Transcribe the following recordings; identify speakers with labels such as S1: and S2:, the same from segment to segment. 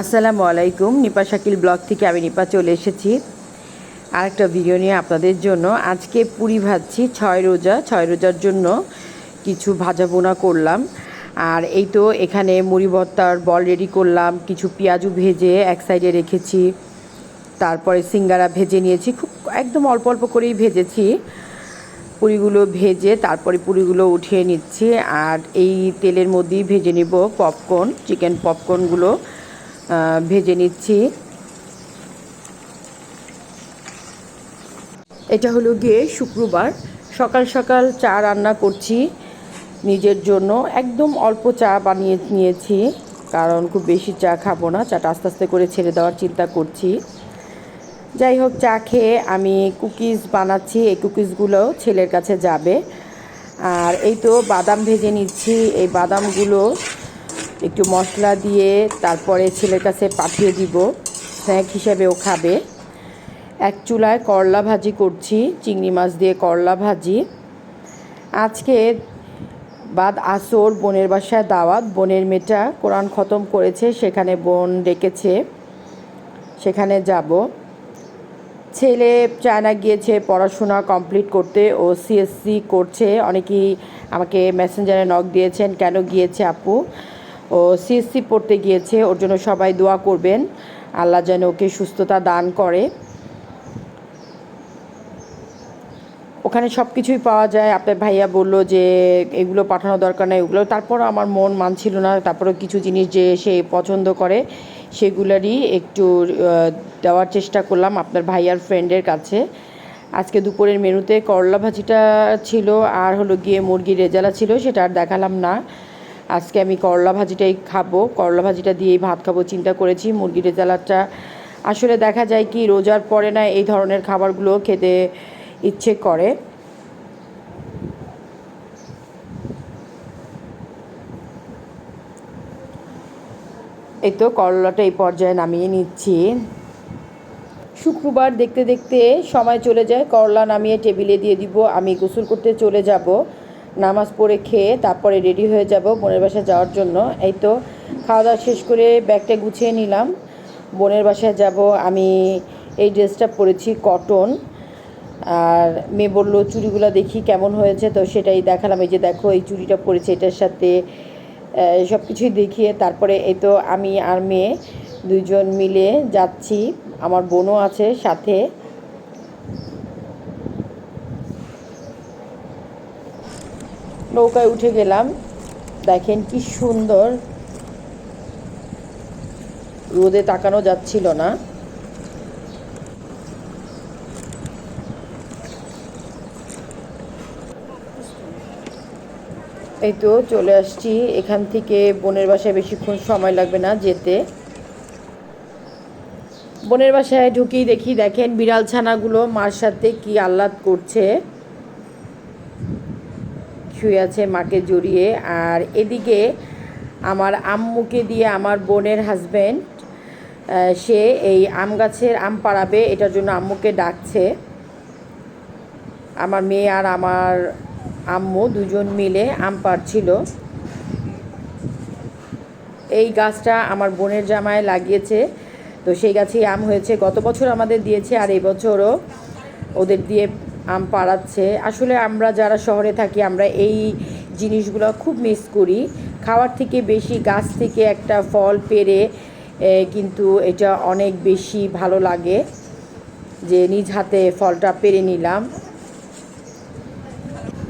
S1: আসসালামু আলাইকুম। নিপা শাকিল ব্লগ থেকে আমি নিপা চলে এসেছি আরেকটা ভিডিও নিয়ে আপনাদের জন্য। আজকে পুরি ভাজছি, ছয় রোজার জন্য কিছু ভাজা বোনা করলাম। আর এই তো এখানে মুড়ি ভর্তার বল রেডি করলাম, কিছু পেঁয়াজু ভেজে এক সাইডে রেখেছি, তারপরে সিঙ্গারা ভেজে নিয়েছি, খুব একদম অল্প অল্প করেই ভেজেছি। পুরিগুলো ভেজে তারপরে পুরিগুলো উঠিয়ে নিচ্ছি। আর এই তেলের মধ্যেই ভেজে নিব পপকর্ন, চিকেন পপকর্নগুলো ভেজে নিচ্ছি। এটা হলো গিয়ে শুক্রবার, সকাল সকাল চা রান্না করছি নিজের জন্য। একদম অল্প চা বানিয়ে নিয়েছি, কারণ খুব বেশি চা খাবো না, চাটা আস্তে আস্তে করে ছেড়ে দেওয়ার চিন্তা করছি। যাই হোক, চা খেয়ে আমি কুকিজ বানাচ্ছি, এই কুকিজগুলো ছেলের কাছে যাবে। আর এই তো বাদাম ভেজে নিচ্ছি, এই বাদামগুলো একটু মশলা দিয়ে তারপরে ছেলের কাছে পাঠিয়ে দিব, স্ন্যাক হিসেবেও খাবে। এক চুলায় করলা ভাজি করছি, চিংড়ি মাছ দিয়ে করলা ভাজি। আজকে বাদ আসর বোনের বাসায় দাওয়াত, বোনের মেয়েটা কোরআন খতম করেছে, সেখানে বোন ডেকেছে, সেখানে যাব। ছেলে চায়না গিয়েছে পড়াশোনা কমপ্লিট করতে, ও সিএসসি করছে। অনেকেই আমাকে মেসেঞ্জারে নক দিয়েছেন, কেন গিয়েছে আপু? ও সিএসসি পড়তে গিয়েছে, ওর জন্য সবাই দোয়া করবেন, আল্লাহ যেন ওকে সুস্থতা দান করে। ওখানে সব কিছুই পাওয়া যায়। আপনার ভাইয়া বললো যে এগুলো পাঠানো দরকার নেই, ওগুলো, তারপরও আমার মন মানছিল না। তারপরেও কিছু জিনিস যে সে পছন্দ করে সেগুলোরই একটু দেওয়ার চেষ্টা করলাম আপনার ভাইয়ার ফ্রেন্ডের কাছে। আজকে দুপুরের মেনুতে করলা ভাজিটা ছিল, আর হলো গিয়ে মুরগির রেজালা ছিল, সেটা আর দেখালাম না। আজকে আমি করলা ভাজিটাই খাবো, করলা ভাজিটা দিয়েই ভাত খাবো চিন্তা করেছি। মুরগির রেজালাটা আসলে দেখা যায় কি রোজার পরে না এই ধরনের খাবারগুলো খেতে ইচ্ছে করে। এই তো করলাটা এই পর্যায়ে নামিয়ে নিচ্ছি। শুক্রবার দেখতে দেখতে সময় চলে যায়, করলা নামিয়ে টেবিলে দিয়ে দিব। আমি গোসল করতে চলে যাব, নামাজ পড়ে খেয়ে তারপরে রেডি হয়ে যাব বোনের বাসায় যাওয়ার জন্য। এই তো খাওয়া দাওয়া শেষ করে ব্যাগটা গুছিয়ে নিলাম, বোনের বাসায় যাব। আমি এই ড্রেসটা পরেছি কটন, আর মেয়ে বললো চুড়িগুলো দেখি কেমন হয়েছে, তো সেটাই দেখালাম। এই যে দেখো, এই চুড়িটা পরেছে, এটার সাথে সব কিছুই দেখিয়ে তারপরে এই তো আমি আর মেয়ে দুইজন মিলে যাচ্ছি, আমার বোনও আছে সাথে। নৌকায় উঠে গেলাম, দেখেন কি সুন্দর, রোদে তাকানো যাচ্ছিল না। এই তো চলে আসছি, এখান থেকে বোনের বাসায় বেশিক্ষণ সময় লাগবে না যেতে। বোনের বাসায় ঢুকেই দেখি, দেখেন বিড়াল ছানাগুলো মার সাথে কি আহ্লাদ করছে, শুয়ে আছে মাকে জড়িয়ে। আর এদিকে আমার আম্মুকে দিয়ে আমার বোনের হাজব্যান্ড, সে এই আম গাছের আম পাড়াবে, এটার জন্য আম্মুকে ডাকছে। আমার মেয়ে আর আমার আম্মু দুজন মিলে আম পাড়ছিল। এই গাছটা আমার বোনের জামাই লাগিয়েছে, তো সেই গাছেই আম হয়েছে। গত বছর আমাদের দিয়েছে, আর এই বছরও ওদের দিয়ে আম পাড়াচ্ছে। আসলে আমরা যারা শহরে থাকি আমরা এই জিনিসগুলো খুব মিস করি, খাওয়ার থেকে বেশি গাছ থেকে একটা ফল পেড়ে, কিন্তু এটা অনেক বেশি ভালো লাগে যে নিজ হাতে ফলটা পেড়ে নিলাম।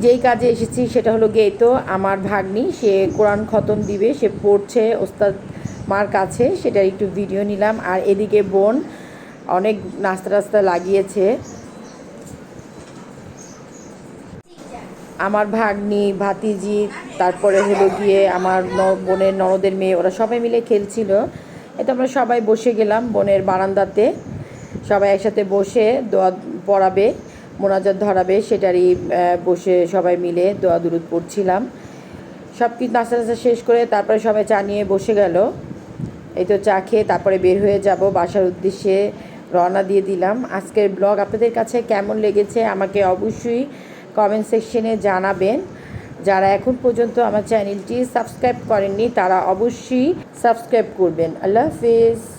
S1: যেই কাজে এসেছি সেটা হলো গিয়ে তো আমার ভাগ্নি, সে কোরআন খতম দিবে, সে পড়ছে ওস্তাদ মার কাছে, সেটার একটু ভিডিও নিলাম। আর এদিকে বোন অনেক নাস্তা টাস্তা লাগিয়েছে। আমার ভাগ্নি, ভাতিজি, তারপরে হলো গিয়ে আমার বোনের ননদের মেয়ে, ওরা সবাই মিলে খেলছিল। এতে আমরা সবাই বসে গেলাম বোনের বারান্দাতে, সবাই একসাথে বসে দোয়া পড়াবে, মোনাজাত ধরাবে, সেটারই বসে সবাই মিলে দোয়া দুরুদ পড়ছিলাম। সব কিছু নাস্তা টাস্তা শেষ করে তারপরে সবাই চা নিয়ে বসে গেল। এই তো চা খেয়ে তারপরে বের হয়ে যাব, বাসার উদ্দেশ্যে রওনা দিয়ে দিলাম। আজকের ব্লগ আপনাদের কাছে কেমন লেগেছে আমাকে অবশ্যই কমেন্ট সেকশনে জানাবেন। যারা এখন পর্যন্ত আমার চ্যানেলটি সাবস্ক্রাইব করেননি তারা অবশ্যই সাবস্ক্রাইব করবেন। আল্লাহ হাফেজ।